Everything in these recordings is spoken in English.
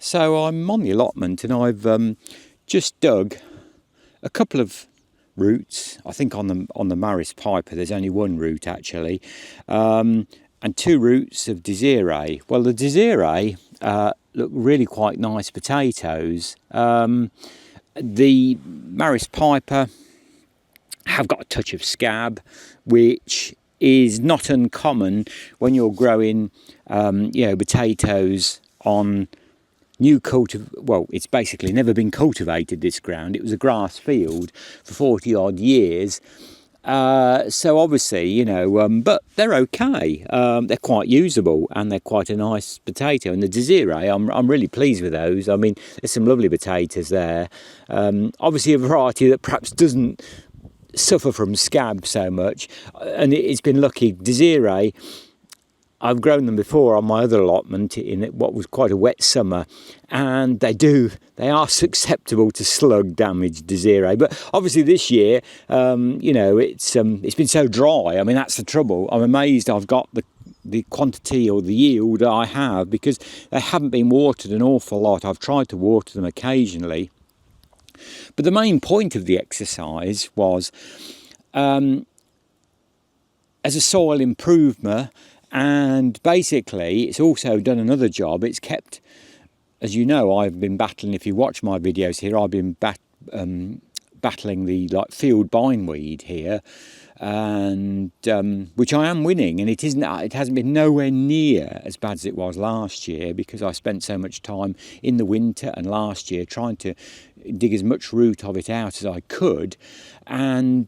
So I'm on the allotment and I've just dug a couple of roots. I think on the Maris Piper there's only one root actually, and 2 roots of Desiree. Well, the Desiree look really quite nice potatoes. The Maris Piper have got a touch of scab, which is not uncommon when you're growing potatoes on new well, it's basically never been cultivated, this ground. It was a grass field for 40 odd years. So obviously, but they're okay. They're quite usable and they're quite a nice potato. And the Desiree, I'm really pleased with those. I mean, there's some lovely potatoes there. Obviously a variety that perhaps doesn't suffer from scab so much. And it's been lucky. Desiree, I've grown them before on my other allotment in what was quite a wet summer, and they are susceptible to slug damage, Desiree. But obviously this year, it's been so dry. I mean, that's the trouble. I'm amazed I've got the quantity or the yield I have, because they haven't been watered an awful lot. I've tried to water them occasionally. But the main point of the exercise was as a soil improver. And basically, it's also done another job. It's kept, as you know, I've been battling, if you watch my videos here, I've been battling the field bindweed here, and which I am winning. And it hasn't been nowhere near as bad as it was last year, because I spent so much time in the winter and last year trying to dig as much root of it out as I could. And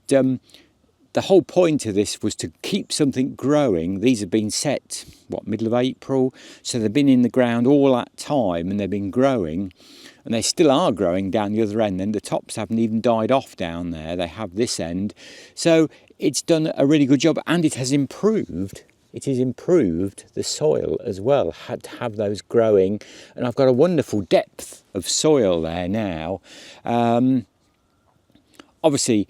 the whole point of this was to keep something growing. These have been set, middle of April? So they've been in the ground all that time and they've been growing. And they still are growing down the other end. And the tops haven't even died off down there. They have this end. So it's done a really good job, and it has improved. It has improved the soil as well, had to have those growing. And I've got a wonderful depth of soil there now. Obviously,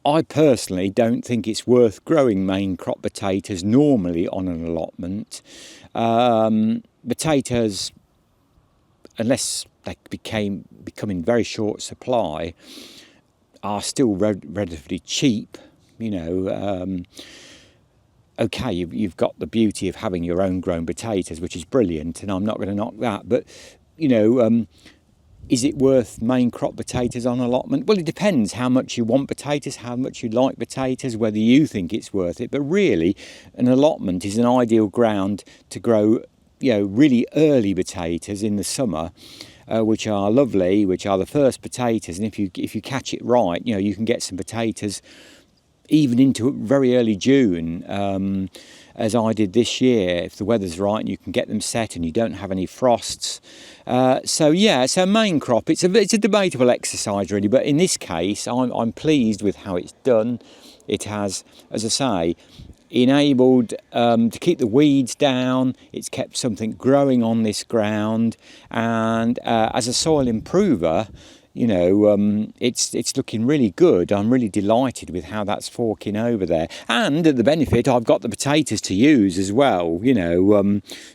I personally don't think it's worth growing main crop potatoes normally on an allotment. Potatoes, unless they become in very short supply, are still relatively cheap. Okay, you've got the beauty of having your own grown potatoes, which is brilliant, and I'm not going to knock that. But is it worth main crop potatoes on allotment? Well, it depends how much you want potatoes, how much you like potatoes, whether you think it's worth it. But really, an allotment is an ideal ground to grow, really early potatoes in the summer, which are lovely, which are the first potatoes. And if you catch it right, you can get some potatoes even into very early June, as I did this year, if the weather's right and you can get them set and you don't have any frosts. So main crop, it's a debatable exercise really, but in this case I'm pleased with how it's done. It has, as I say, enabled to keep the weeds down. It's kept something growing on this ground, and as a soil improver, it's looking really good. I'm really delighted with how that's forking over there. And at the benefit, I've got the potatoes to use as well,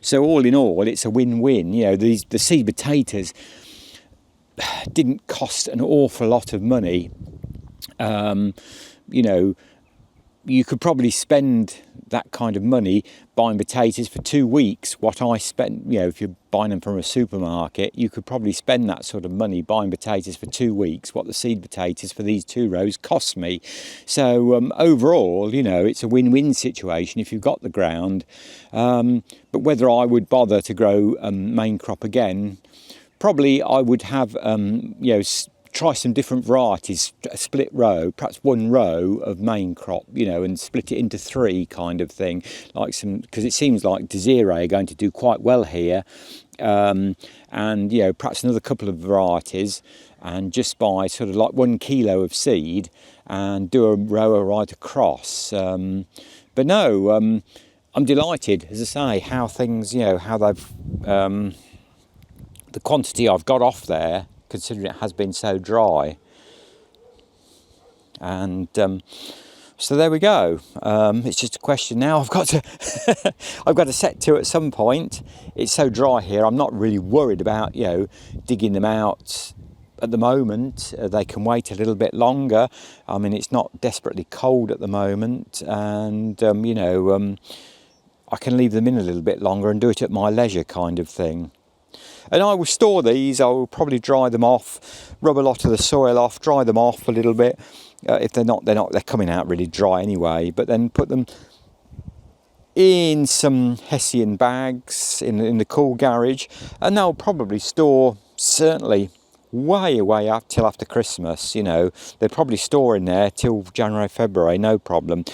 so all in all, it's a win-win. The seed potatoes didn't cost an awful lot of money. You could probably spend that kind of money buying potatoes for 2 weeks. What I spent, if you're buying them from a supermarket, you could probably spend that sort of money buying potatoes for 2 weeks, what the seed potatoes for these 2 rows cost me. So overall, it's a win-win situation if you've got the ground. But whether I would bother to grow main crop again, probably I would have, try some different varieties, a split row, perhaps 1 row of main crop, and split it into 3 kind of thing, because it seems like Desiree are going to do quite well here, and perhaps another couple of varieties, and just buy sort of 1 kilo of seed and do a row right across. But no, I'm delighted, as I say, how things, how they've, the quantity I've got off there, considering it has been so dry. And So there we go. It's just a question now. I've got to I've got to set to at some point. It's so dry here. I'm not really worried about digging them out at the moment. They can wait a little bit longer. I mean, it's not desperately cold at the moment, and I can leave them in a little bit longer and do it at my leisure, kind of thing. And I will store these. I will probably dry them off, rub a lot of the soil off, dry them off a little bit. If they're coming out really dry anyway. But then put them in some Hessian bags in the cool garage, and they'll probably store certainly way up till after Christmas. They'll probably store in there till January, February, no problem.